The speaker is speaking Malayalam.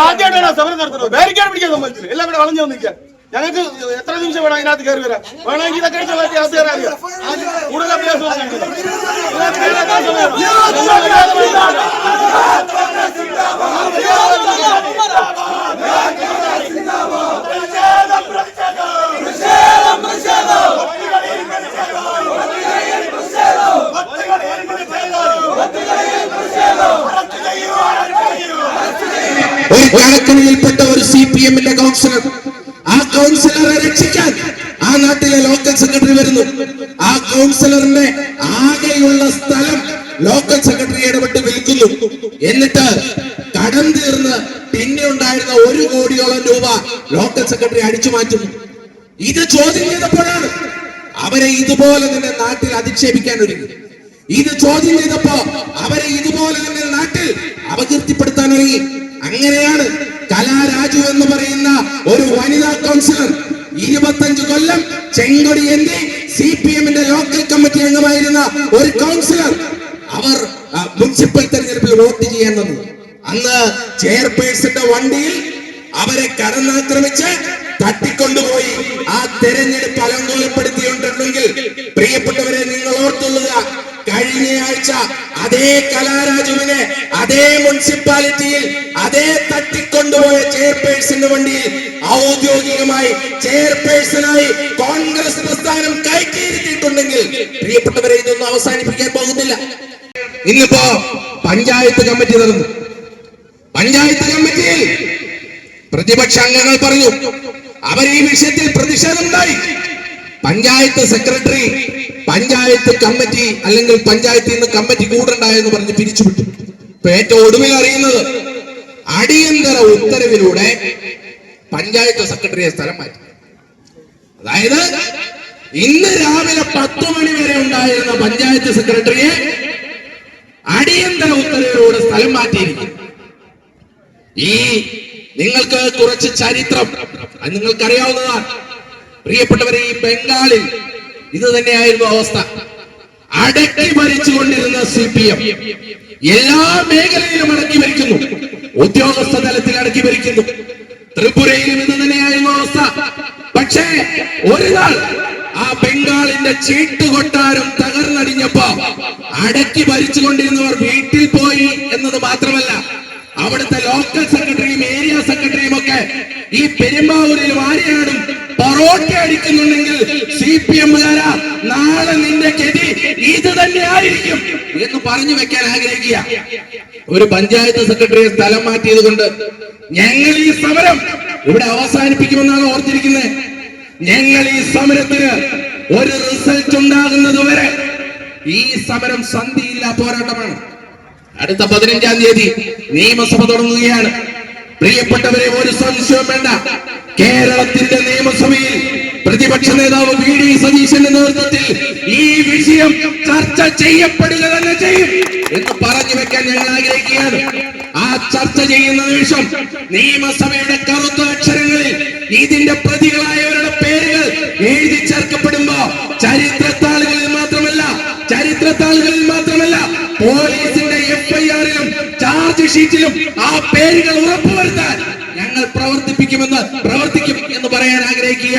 ആദ്യമായിട്ടാണ് സമരം നടത്തുന്നത്. ബാരിക്കേഡ് പിടിക്കാൻ സമ്മതിച്ചില്ല. എല്ലാം കൂടെ വളഞ്ഞു വന്നിരിക്കാൻ. ഞങ്ങൾക്ക് എത്ര നിമിഷം വേണം അതിനകത്ത് കയറി വരാം? വേണമെങ്കിൽ ഇതൊക്കെ അകത്ത് കയറാൻ അറിയാം. കൂടുതൽ അഭ്യാസം ഒരു കണക്കിൽപ്പെട്ട ഒരു CPM-ന്റെ കൗൺസിലർ, ആ കൗൺസിലറെ രക്ഷിക്കാൻ ആ നാട്ടിലെ ലോക്കൽ സെക്രട്ടറി വരുന്നു. ആ കൗൺസിലറിന്റെ ആകെയുള്ള സ്ഥലം ലോക്കൽ സെക്രട്ടറി ഇടപെട്ട് വിൽക്കുന്നു. എന്നിട്ട് കടം തീർന്ന് പിന്നെ ഉണ്ടായിരുന്ന 1 കോടിയോളം രൂപ ലോക്കൽ സെക്രട്ടറി അടിച്ചു മാറ്റുന്നു. ഇത് ചോദ്യം ചെയ്തപ്പോഴാണ് അവരെ ഇതുപോലെ തന്നെ നാട്ടിൽ അധിക്ഷേപിക്കാൻ ഒരുങ്ങി. ഇത് ചോദ്യം ചെയ്തപ്പോ അവരെ ഇതുപോലെ തന്നെ നാട്ടിൽ അപകീർത്തിപ്പെടുത്താൻ ഒരുങ്ങി. അങ്ങനെയാണ് കലാരാജു എന്ന് പറയുന്ന ഒരു വനിതാ കൗൺസിലർ 25 കൊല്ലം ചെങ്കൊടി എന്തി CPM-ന്റെ ലോക്കൽ കമ്മിറ്റി അംഗമായിരുന്ന ഒരു കൗൺസിലർ അവർ മുനിസിപ്പൽ തെരഞ്ഞെടുപ്പിൽ വോട്ട് ചെയ്യാൻ വന്നു. അന്ന് ചെയർപേഴ്സന്റെ വണ്ടിയിൽ അവരെ കടന്നാക്രമിച്ച് തട്ടിക്കൊണ്ടുപോയി ആ തെരഞ്ഞെടുപ്പ് അലങ്കോലപ്പെടുത്തിയിട്ടുണ്ടെങ്കിൽ പ്രിയപ്പെട്ടവരെ നിങ്ങൾ ഓർത്തുള്ളുക, കഴിഞ്ഞയാഴ്ച അതേ കലാരാജുവിനെ അതേ മുനിസിപ്പാലിറ്റിയിൽ അതേ തട്ടിക്കൊണ്ടുപോയ ചെയർപേഴ്സന്റെ വണ്ടിയിൽ ഔദ്യോഗികമായി ചെയർപേഴ്സണായി കോൺഗ്രസ് പ്രസ്ഥാനം കയറ്റിയിരുത്തിയിട്ടുണ്ടെങ്കിൽ പ്രിയപ്പെട്ടവരെ ഇതൊന്നും അവസാനിപ്പിക്കാൻ പോകുന്നില്ല. ഇന്നിപ്പോ പഞ്ചായത്ത് കമ്മിറ്റി നടന്നു. പഞ്ചായത്ത് കമ്മിറ്റിയിൽ പ്രതിപക്ഷ അംഗങ്ങൾ പറഞ്ഞു അവർ ഈ വിഷയത്തിൽ പ്രതിഷേധമുണ്ടായി. പഞ്ചായത്ത് സെക്രട്ടറി പഞ്ചായത്ത് കമ്മിറ്റി അല്ലെങ്കിൽ പഞ്ചായത്തിൽ നിന്ന് കമ്മിറ്റി കൂടണ്ടായെന്ന് പറഞ്ഞ് പിരിച്ചുവിട്ടു. ഇപ്പൊ ഏറ്റവും ഒടുവിൽ അറിയുന്നത് അടിയന്തര ഉത്തരവിലൂടെ പഞ്ചായത്ത് സെക്രട്ടറിയെ സ്ഥലം മാറ്റി. അതായത് ഇന്ന് രാവിലെ 10 മണി വരെ ഉണ്ടായിരുന്ന പഞ്ചായത്ത് സെക്രട്ടറിയെ അടിയന്തര ഉത്തരവിലൂടെ സ്ഥലം മാറ്റിയിരിക്കുന്നു. ഈ നിങ്ങൾക്ക് കുറച്ച് ചരിത്രം അത് നിങ്ങൾക്കറിയാവുന്നതാണ്. പ്രിയപ്പെട്ടവരെ, ഈ ബംഗാളിൽ ഇത് തന്നെയായിരുന്നു അവസ്ഥ. അടക്കി ഭരിച്ചുകൊണ്ടിരുന്ന CPM എല്ലാ മേഖലയിലും അടക്കി ഭരിക്കുന്നു. ഉദ്യോഗസ്ഥ തലത്തിൽ അടക്കി ഭരിക്കുന്നു. ത്രിപുരയിലും ഇത് തന്നെയായിരുന്നു അവസ്ഥ. പക്ഷേ ഒരു നാൾ ആ ബംഗാളിന്റെ ചീട്ടുകൊട്ടാരം തകർന്നടിഞ്ഞപ്പോ അടക്കി ഭരിച്ചുകൊണ്ടിരുന്നവർ വീട്ടിൽ പോയി എന്നത് മാത്രമല്ല, അവിടുത്തെ ലോക്കൽ സെക്രട്ടറിയും ഏരിയ സെക്രട്ടറിയും ഒക്കെ ഈ പെരുമ്പാവൂരിൽ വാരിയാടും പൊറോട്ട അടിക്കുന്നുണ്ടെങ്കിൽ CPM-കാരാ നാളെ നിന്റെ ഗതി ഇത് തന്നെ ആയിരിക്കും എന്ന് പറഞ്ഞു വെക്കാൻ ആഗ്രഹിക്കുക. ഒരു പഞ്ചായത്ത് സെക്രട്ടറിയെ സ്ഥലം മാറ്റിയത് കൊണ്ട് ഞങ്ങൾ ഈ സമരം ഇവിടെ അവസാനിപ്പിക്കുമെന്നാണ് ഓർത്തിരിക്കുന്നത്. ഞങ്ങൾ ഈ സമരത്തിന് ഒരു റിസൾട്ട് ഉണ്ടാകുന്നത് വരെ ഈ സമരം സന്ധിയില്ലാ പോരാട്ടമാണ്. അടുത്ത 15-ാം തീയതി നിയമസഭ തുടങ്ങുകയാണ്. പ്രിയപ്പെട്ടവരെ, ഒരു സംശയവും വേണ്ട, കേരളത്തിന്റെ നിയമസഭയിൽ പ്രതിപക്ഷ നേതാവ് VD സതീശന്റെ നേതൃത്വത്തിൽ ഈ വിഷയം ചർച്ച ചെയ്യപ്പെടുക തന്നെ ചെയ്യും എന്ന് പറഞ്ഞു വെക്കാൻ ഞങ്ങൾ ആഗ്രഹിക്കുകയാണ്. ആ ചർച്ച ചെയ്യുന്ന നിമിഷം നിയമസഭയുടെ കറുത്ത അക്ഷരങ്ങളിൽ ഇതിന്റെ പ്രതികളായവരുടെ പേരുകൾ എഴുതി ചേർക്കപ്പെടുമ്പോ ചരിത്രത്താളുകളിൽ മാത്രമല്ല പോലീസിന്റെ FIR-ലും ചാർജ് ഷീറ്റിലും ആ പേരുകൾ ഉറപ്പുവരുത്താൻ ഞങ്ങൾ പ്രവർത്തിക്കും എന്ന് പറയാൻ ആഗ്രഹിക്കുക.